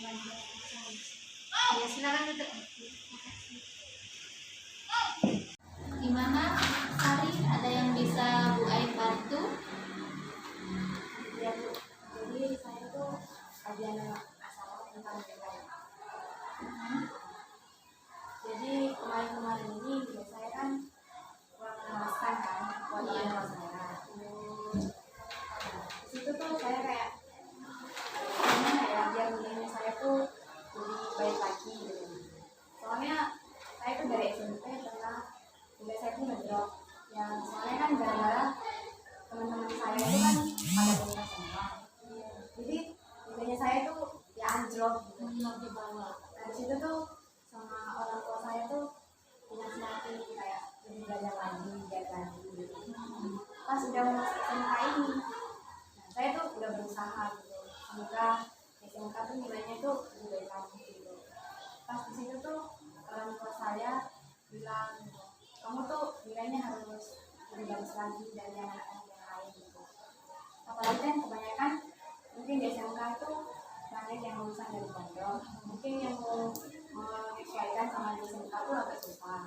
Ya, silakan tutup. Gimana, Sari? Ada yang bisa Bu Ain bantu? Ya Bu, jadi saya tuh ada masalah tentang BPM. Jadi kemarin ini juga saya kan kurang memuaskan kan buat orang tua saya. Di situ tuh saya kayak gimana ya, biar nilainya saya tuh lebih baik lagi gitu. Soalnya saya tuh dari SMP pernah nilai saya tuh ngedrop. Yang soalnya kan gara-gara teman-teman saya itu kan pada kuliah semua. Jadi nilainya saya tuh ya anjlok gitu. Di bawah. Nah di situ tuh sama orang tua saya tuh punya semangat kayak lebih belajar lagi, giat lagi gitu. Pas udah masuk SMK ini, nah, saya tuh udah berusaha gitu. Semoga SMK tuh nilainya tuh lebih baik lagi gitu. Pas di situ tuh orang tua saya bilang, kamu tuh nilainya harus lebih bagus lagi dari anak-anak yang lain gitu. Apalagi kan kebanyakan mungkin di SMK itu banyak yang lulusan dari pondok, mungkin yang mau menyesuaikan sama di SMK itu agak susah.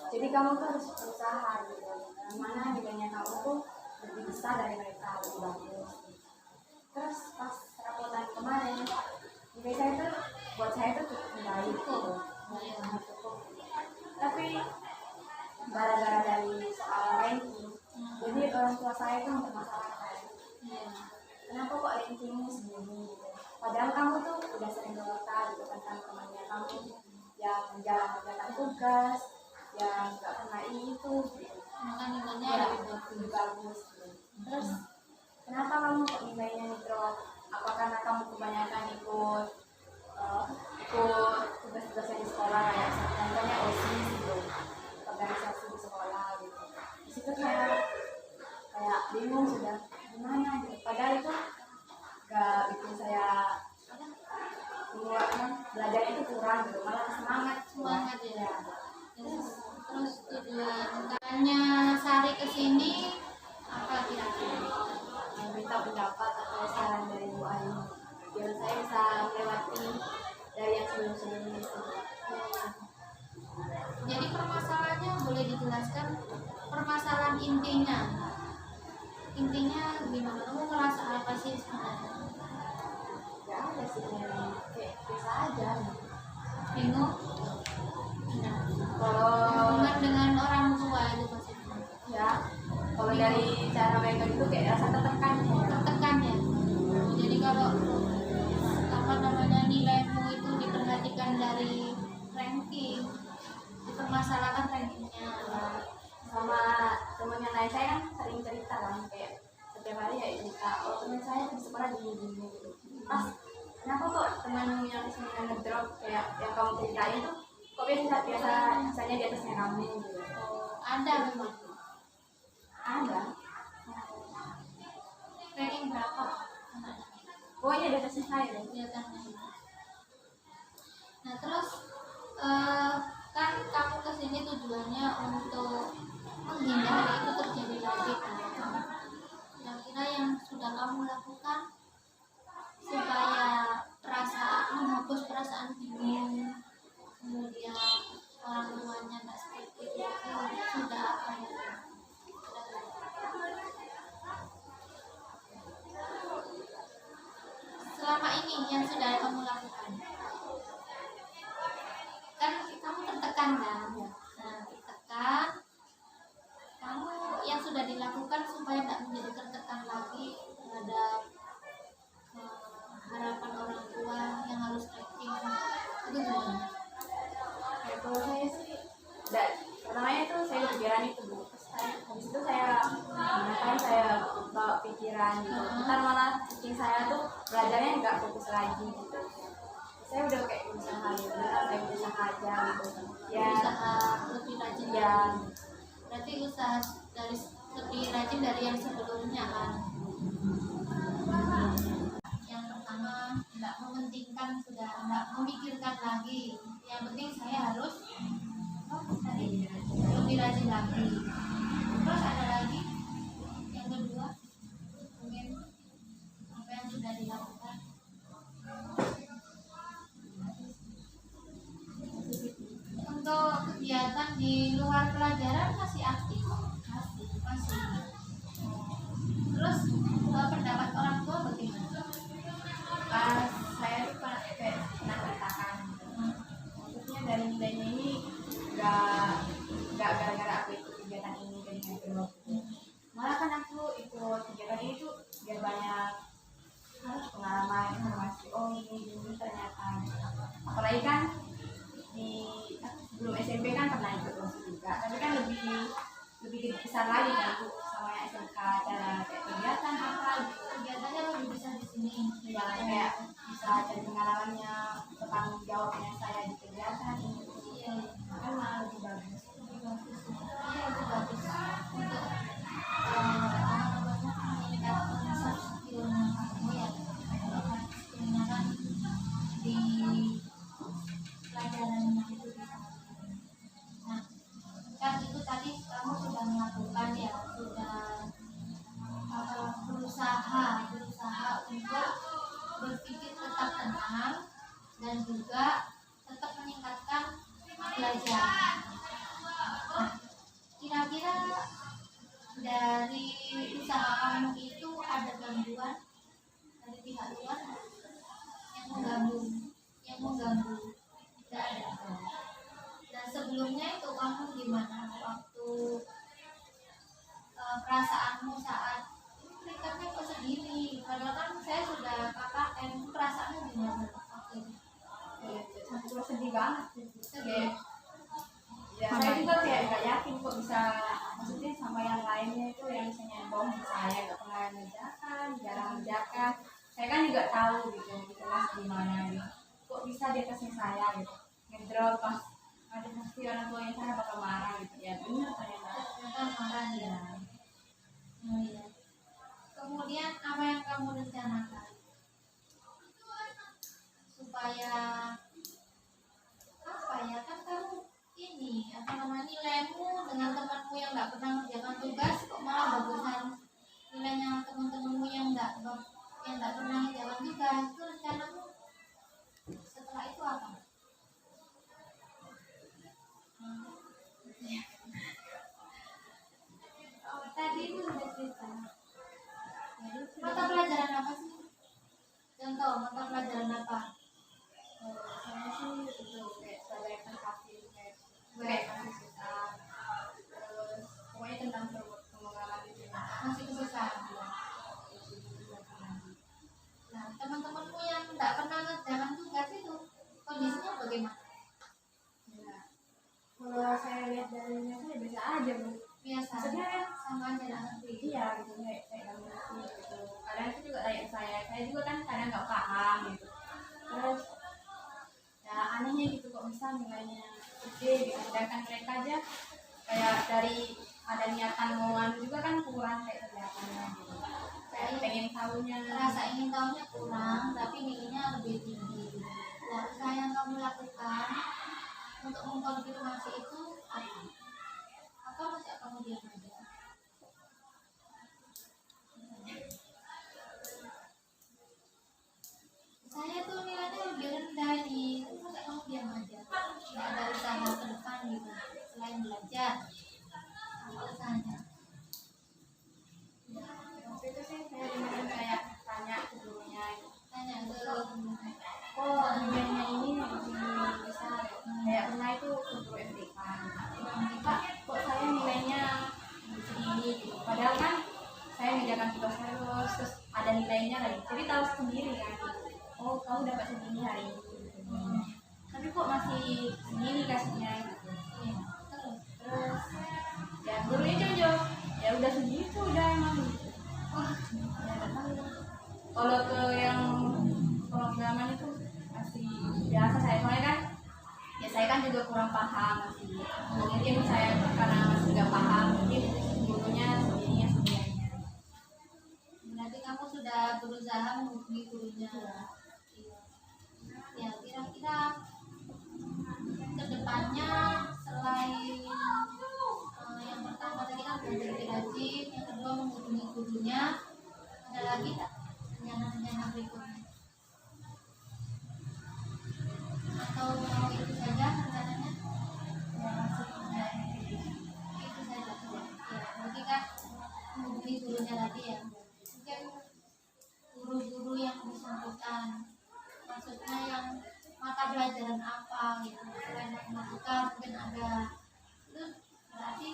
Jadi kamu tuh harus berusaha gitu, mana nilainya kamu tuh lebih besar dari mereka, lebih bagus. Terus pas rapotan kemarin, nilai saya tuh buat saya tuh cukup baik gitu, cukup. Tapi gara-gara dari soal ranking, jadi orang tua saya tuh mempermasalahkan. Kenapa kok rankingmu segini gitu? Padahal kamu tuh udah sering cerita gitu tentang temannya kamu yang jarang mengerjakan tugas, yang nggak pernah itu gitu. Maka nilainya Ya, lebih lebih bagus gitu. Terus kenapa kamu kok nilainya drop? Apa karena kamu kebanyakan ikut tugas-tugasnya di sekolah, kayak contohnya OSIS gitu, organisasi di sekolah gitu. Di situ kayak bingung sudah gimana gitu. Padahal itu gak bikin saya belajar itu kurang gitu, malah semangat ya. Terus tujuan utamanya Sari kesini apa kira-kira? minta pendapat atau saran dari Bu Ayu biar saya bisa melewati dari yang sebelum-sebelumnya itu. Jadi permasalahannya boleh dijelaskan, permasalahan intinya gimana, kamu merasa apa sih sebenarnya? Ya ada sih yang kayak biasa aja. Bingung? Kalau Hubungan dengan orang tua itu maksudnya? ya, kalau dari cara mereka itu kayak rasa tertekan Ya. Jadi kalau apa namanya nilaimu itu diperhatikan dari ranking, dipermasalahkan rankingnya. Sama temen yang lain saya kan sering cerita kan, kayak setiap hari ya cerita, oh teman saya di sekolah gini gitu. Pas kenapa kok teman yang sebenarnya ngedrop kayak yang kamu ceritain tuh kok biasanya di atasnya kamu gitu. Ada memang. Ada. Ranking berapa? Oh iya di atasnya saya deh. Di atasnya. Nah terus kan kamu kesini tujuannya untuk menghindari itu terjadi lagi kan? Kira-kira yang sudah kamu lakukan supaya menghapus perasaan bingung, kemudian orang tuanya nggak seperti itu, sudah apa ya? Selama ini yang sudah kamu lakukan, kan kamu tertekan kan? Nah, tertekan, kamu yang sudah dilakukan supaya tidak menjadi tertekan lagi terhadap harapan orang tua yang harus ranking itu gimana? Ya, kalau saya sih pertamanya itu saya pikiran itu Bu. Habis itu saya gunakan, saya bawa pikiran gitu. Ntar malah kucing saya tuh belajarnya nggak fokus lagi gitu. Saya udah kayak usaha gitu, saya usaha aja gitu. Ya, Usaha lebih rajin ya. Berarti usaha dari lebih rajin dari yang sebelumnya kan? Yang pertama tidak mementingkan, sudah tidak memikirkan lagi. Yang penting saya harus lebih rajin lagi. Terus ada lagi yang kedua, mungkin apa yang sudah dilakukan? kegiatan di luar pelajaran masih aktif? Masih. Terus pendapat orang tua bagaimana? Pas saya tuh pernah katakan maksudnya dari nilainya ini nggak gara-gara aku ikut kegiatan ini jadi ngajak, malah kan aku ikut kegiatan ini tuh biar banyak pengalaman informasi, oh ini ternyata, apalagi kan di sebelum SMP kan pernah ikut OSIS juga, tapi kan lebih besar lagi kan Bu, sama yang SMK, cara kayak kegiatan apa gitu. Kegiatannya lebih besar di sini. Ya kayak bisa cari pengalamannya, bertanggung jawabnya saya di kegiatan ini. Iya, Kan malah lebih bagus. lebih bagus. Iya, lebih bagus untuk meningkatkan soft skill-nya kamu ya. Skillnya kan di pelajaran yang itu bisa. Nah, kan itu tadi kamu sudah melakukan ya, sudah berusaha untuk berpikir tetap tenang dan juga tetap meningkatkan belajar. Nah, kira-kira dari usaha kamu itu ada gangguan dari pihak luar yang mengganggu? Tidak ada. Dan sebelumnya itu kamu gimana waktu perasaanmu saat peringkatnya kok segini? Padahal kan saya sudah KKN, perasaanmu gimana waktu itu? Aku sedih banget Sedih. ya, saya juga kayak nggak yakin kok bisa, maksudnya sama yang lainnya itu yang misalnya bom saya nggak pernah ngerjakan, jarang ngerjakan, saya kan juga tahu gitu di kelas gimana gitu, kok bisa di atasnya saya gitu ngedrop, pas ada pasti orang tuanya saya bakal marah gitu ya, benar ternyata Marah ya. Oh, iya. Kemudian apa yang kamu rencanakan supaya apa ya, kan kamu ini apa namanya, nilaimu dengan temanmu yang nggak pernah mengerjakan tugas kok malah bagusan nilainya teman-temanmu yang nggak pernah mengerjakan tugas. Itu rencanamu setelah itu apa? Tadi itu sudah cerita. Mata pelajaran apa sih? Contoh mata pelajaran apa? saya sih itu kayak sebagai kasih kayak kasih kita, terus pokoknya tentang pengembangan itu ya. Masih kesusahan. Nah, teman-temanmu yang tidak pernah ngerjakan tugas itu kondisinya bagaimana? Ya, kalau saya lihat dari saya biasa aja Bu, Biasa. maksudnya kan Sama aja nggak ngerti. iya gitu, kayak nggak ngerti gitu, kadang itu juga kayak saya juga kan kadang nggak paham gitu, terus ya anehnya gitu kok bisa nilainya gede gitu, sedangkan mereka aja kayak dari ada niatan mau anu juga kan kurang kayak kelihatannya gitu, kayak pengen tahunya. Rasa ingin tahunya kurang, tapi nilainya lebih tinggi. Nah, usaha yang kamu lakukan untuk mengkonfirmasi itu apa? Atau masih kamu diam aja? Saya tuh nilainya lebih rendah nih, tapi masa kamu diam aja? Nggak ada usaha ke depan gitu, selain belajar. Apa usahanya? Waktu itu sih saya dengerin kayak tanya ke gurunya, Tanya ke kok nilainya ini lebih besar, kayak pernah itu ke guru MTK, Pak kok saya nilainya segini gitu, padahal kan saya ngerjakan tugas terus ada nilainya lagi, jadi tahu sendiri kan, oh kamu dapat segini hari ini gitu. Tapi kok masih segini kasihnya gitu. Terus ya gurunya jawab ya udah segitu udah emang gitu. Ya nggak tahu. Kalau ke yang pengalaman itu masih biasa, saya soalnya kan ya saya kan juga kurang paham masih, mungkin saya karena masih nggak paham, mungkin gurunya sendirinya sebenarnya. Berarti kamu sudah berusaha menghubungi gurunya. Ya, kira-kira kedepannya selain yang pertama tadi kan belajar lebih rajin, yang kedua menghubungi gurunya, ada lagi tak rencana-rencana berikutnya? Atau mau itu saja rencananya? Ya masih tadi ya, mungkin guru-guru yang bersangkutan, maksudnya yang mata pelajaran apa gitu, selain matematika mungkin ada, itu berarti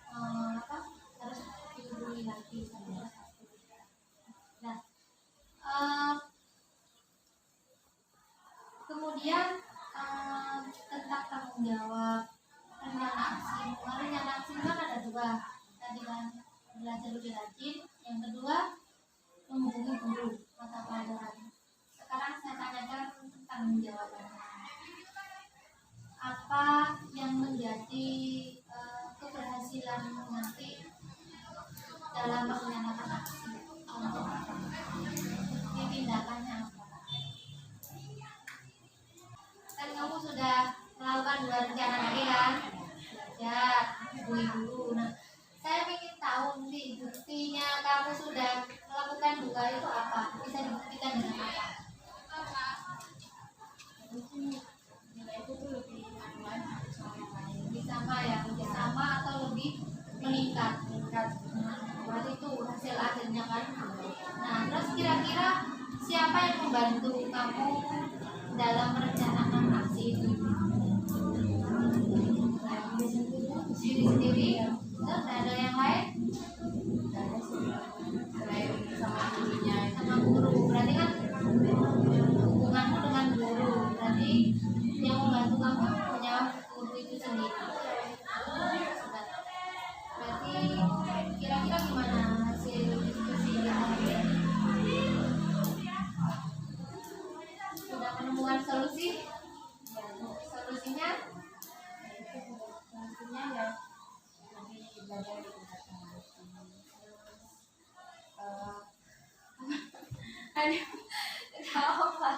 apa, harus dihubungi lagi sama satu. Nah, kemudian tentang tanggung jawab rencana aksi. Rencana aksi kan ada dua, tadi kan belajar lebih rajin, yang kedua menghubungi guru mata pelajaran. Sekarang saya tanyakan tentang jawabannya. Apa yang menjadi keberhasilan nanti dalam merencanakan aksi? Untuk apa? Tindakannya apa? Kan kamu sudah melakukan dua rencana tadi kan, belajar, hubungi guru. Nah, saya ingin tahu nih, buktinya kamu sudah melakukan dua itu apa? Bisa dibuktikan dengan apa? Nilai itu tuh lebih aman sama yang lain. Lebih sama ya, lebih sama atau lebih meningkat? Berarti itu hasil akhirnya kan. Nah, terus kira-kira siapa yang membantu kamu dalam merencanakan aksi itu? Diri sendiri? Terus ada yang lain? Selain sama gurunya Sama guru. Berarti kan hubunganmu dengan guru. Berarti yang membantu kamu hanya guru itu sendiri. Berarti kira-kira gimana hasil diskusi kemarin? Sudah menemukan solusi? Solusinya? solusinya ya lebih belajar di tingkat yang Apa?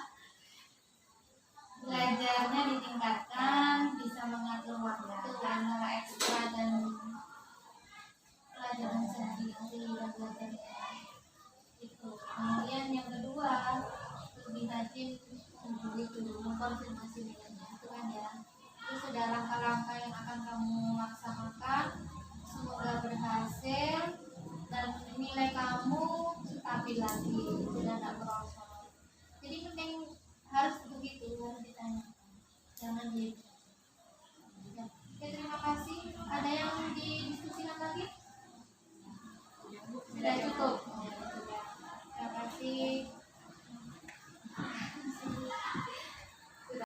Belajarnya ditingkatkan, bisa mengatur waktu antara ekstra dan pelajaran sehari-hari dan belajar itu. Kemudian yang kedua, lebih rajin begitu mengkonfirmasi nilainya itu kan ya. Itu sudah langkah-langkah yang akan kamu laksanakan. Semoga berhasil dan nilai kamu stabil lagi.